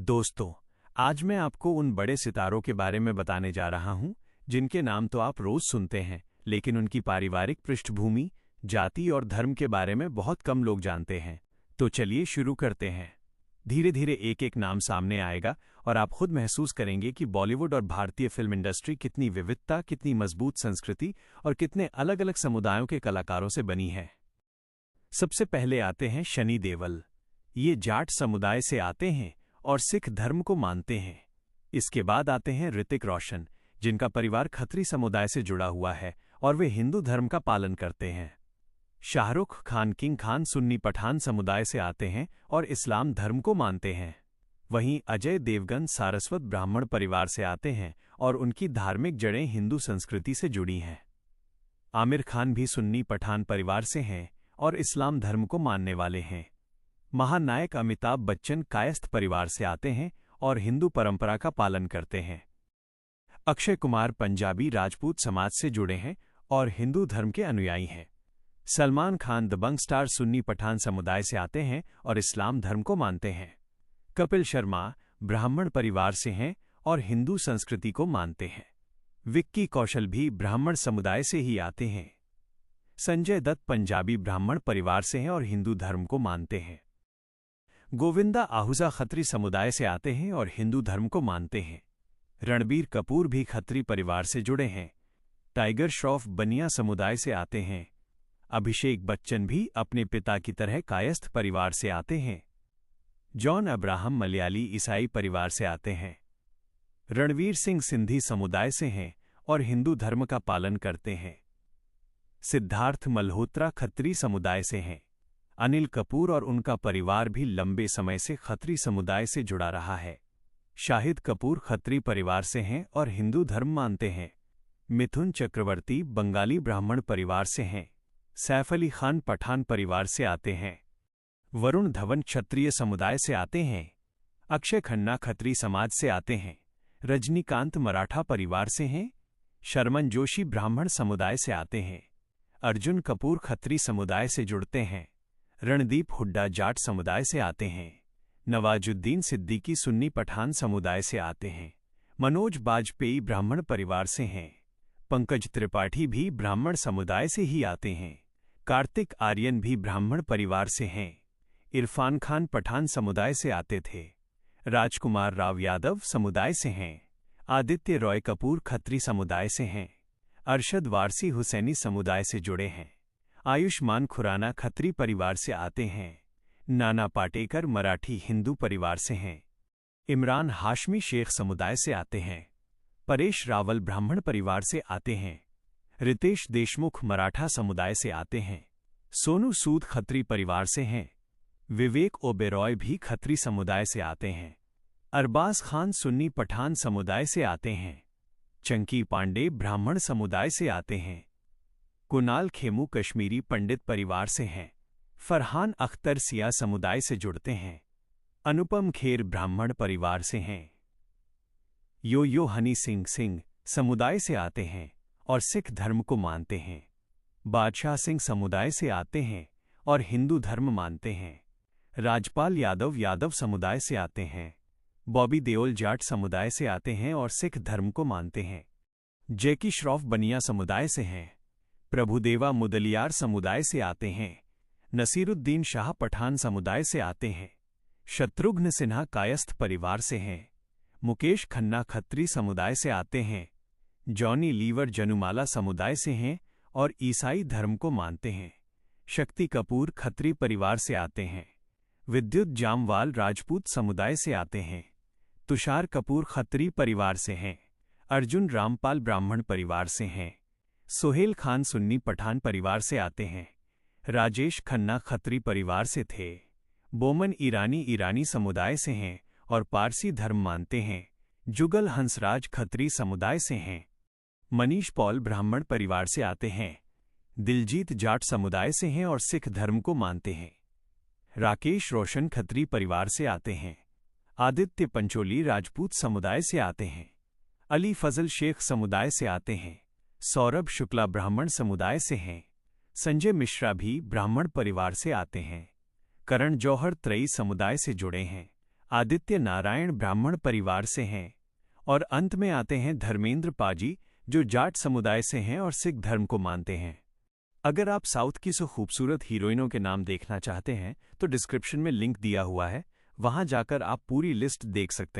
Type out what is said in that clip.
दोस्तों, आज मैं आपको उन बड़े सितारों के बारे में बताने जा रहा हूं जिनके नाम तो आप रोज सुनते हैं, लेकिन उनकी पारिवारिक पृष्ठभूमि, जाति और धर्म के बारे में बहुत कम लोग जानते हैं। तो चलिए शुरू करते हैं। धीरे धीरे एक एक नाम सामने आएगा और आप खुद महसूस करेंगे कि बॉलीवुड और भारतीय फिल्म इंडस्ट्री कितनी विविधता, कितनी मजबूत संस्कृति और कितने अलग अलग समुदायों के कलाकारों से बनी है। सबसे पहले आते हैं सनी देओल। ये जाट समुदाय से आते हैं और सिख धर्म को मानते हैं। इसके बाद आते हैं ऋतिक रोशन, जिनका परिवार खत्री समुदाय से जुड़ा हुआ है और वे हिंदू धर्म का पालन करते हैं। शाहरुख खान किंग खान सुन्नी पठान समुदाय से आते हैं और इस्लाम धर्म को मानते हैं। वहीं अजय देवगन सारस्वत ब्राह्मण परिवार से आते हैं और उनकी धार्मिक जड़ें हिंदू संस्कृति से जुड़ी हैं। आमिर खान भी सुन्नी पठान परिवार से हैं और इस्लाम धर्म को मानने वाले हैं। महानायक अमिताभ बच्चन कायस्थ परिवार से आते हैं और हिंदू परंपरा का पालन करते हैं। अक्षय कुमार पंजाबी राजपूत समाज से जुड़े हैं और हिंदू धर्म के अनुयायी हैं। सलमान खान दबंग स्टार सुन्नी पठान समुदाय से आते हैं और इस्लाम धर्म को मानते हैं। कपिल शर्मा ब्राह्मण परिवार से हैं और हिंदू संस्कृति को मानते हैं। विक्की कौशल भी ब्राह्मण समुदाय से ही आते हैं। संजय दत्त पंजाबी ब्राह्मण परिवार से हैं और हिंदू धर्म को मानते हैं। गोविंदा आहूजा खत्री समुदाय से आते हैं और हिंदू धर्म को मानते हैं। रणबीर कपूर भी खत्री परिवार से जुड़े हैं। टाइगर श्रॉफ बनिया समुदाय से आते हैं। अभिषेक बच्चन भी अपने पिता की तरह कायस्थ परिवार से आते हैं। जॉन अब्राहम मलयाली ईसाई परिवार से आते हैं। रणवीर सिंह सिंधी समुदाय से हैं और हिंदू धर्म का पालन करते हैं। सिद्धार्थ मल्होत्रा खत्री समुदाय से हैं। अनिल कपूर और उनका परिवार भी लंबे समय से खत्री समुदाय से जुड़ा रहा है। शाहिद कपूर खत्री परिवार से हैं और हिंदू धर्म मानते हैं। मिथुन चक्रवर्ती बंगाली ब्राह्मण परिवार से हैं। सैफ अली खान पठान परिवार से आते हैं। वरुण धवन क्षत्रिय समुदाय से आते हैं। अक्षय खन्ना खत्री समाज से आते हैं। रजनीकांत मराठा परिवार से हैं। शर्मन जोशी ब्राह्मण समुदाय से आते हैं। अर्जुन कपूर खत्री समुदाय से जुड़ते हैं। रणदीप हुड्डा जाट समुदाय से आते हैं। नवाजुद्दीन सिद्दीकी सुन्नी पठान समुदाय से आते हैं। मनोज बाजपेयी ब्राह्मण परिवार से हैं। पंकज त्रिपाठी भी ब्राह्मण समुदाय से ही आते हैं। कार्तिक आर्यन भी ब्राह्मण परिवार से हैं। इरफान खान पठान समुदाय से आते थे। राजकुमार राव यादव समुदाय से हैं। आदित्य रॉय कपूर खत्री समुदाय से हैं। अरशद वारसी हुसैनी समुदाय से जुड़े हैं। आयुष्मान खुराना खत्री परिवार से आते हैं। नाना पाटेकर मराठी हिंदू परिवार से हैं। इमरान हाशमी शेख समुदाय से आते हैं। परेश रावल ब्राह्मण परिवार से आते हैं। रितेश देशमुख मराठा समुदाय से आते हैं। सोनू सूद खत्री परिवार से हैं। विवेक ओबेरॉय भी खत्री समुदाय से आते हैं। अरबाज खान सुन्नी पठान समुदाय से आते हैं। चंकी पांडे ब्राह्मण समुदाय से आते हैं। कुणाल खेमू कश्मीरी पंडित परिवार से हैं। फरहान अख्तर सिया समुदाय से जुड़ते हैं। अनुपम खेर ब्राह्मण परिवार से हैं। यो हनी सिंह समुदाय से आते हैं और सिख धर्म को मानते हैं। बादशाह सिंह समुदाय से आते हैं और हिंदू धर्म मानते हैं। राजपाल यादव समुदाय से आते हैं। बॉबी देओल जाट समुदाय से आते हैं और सिख धर्म को मानते हैं। जैकी श्रॉफ बनिया समुदाय से हैं। प्रभुदेवा मुदलियार समुदाय से आते हैं। नसीरुद्दीन शाह पठान समुदाय से आते हैं। शत्रुघ्न सिन्हा कायस्थ परिवार से हैं। मुकेश खन्ना खत्री समुदाय से आते हैं। जॉनी लीवर जनुमाला समुदाय से हैं और ईसाई धर्म को मानते हैं। शक्ति कपूर खत्री परिवार से आते हैं। विद्युत जामवाल राजपूत समुदाय से आते हैं। तुषार कपूर खत्री परिवार से हैं। अर्जुन रामपाल ब्राह्मण परिवार से हैं। सोहेल खान सुन्नी पठान परिवार से आते हैं। राजेश खन्ना खत्री परिवार से थे। बोमन ईरानी समुदाय से हैं और पारसी धर्म मानते हैं। जुगल हंसराज खत्री समुदाय से हैं। मनीष पॉल ब्राह्मण परिवार से आते हैं। दिलजीत जाट समुदाय से हैं और सिख धर्म को मानते हैं। राकेश रोशन खत्री परिवार से आते हैं। आदित्य पंचोली राजपूत समुदाय से आते हैं। अली फजल शेख समुदाय से आते हैं। सौरभ शुक्ला ब्राह्मण समुदाय से हैं। संजय मिश्रा भी ब्राह्मण परिवार से आते हैं। करण जौहर त्रयी समुदाय से जुड़े हैं। आदित्य नारायण ब्राह्मण परिवार से हैं। और अंत में आते हैं धर्मेंद्र पाजी, जो जाट समुदाय से हैं और सिख धर्म को मानते हैं। अगर आप साउथ की सो खूबसूरत हीरोइनों के नाम देखना चाहते हैं तो डिस्क्रिप्शन में लिंक दिया हुआ है, वहां जाकर आप पूरी लिस्ट देख सकते हैं।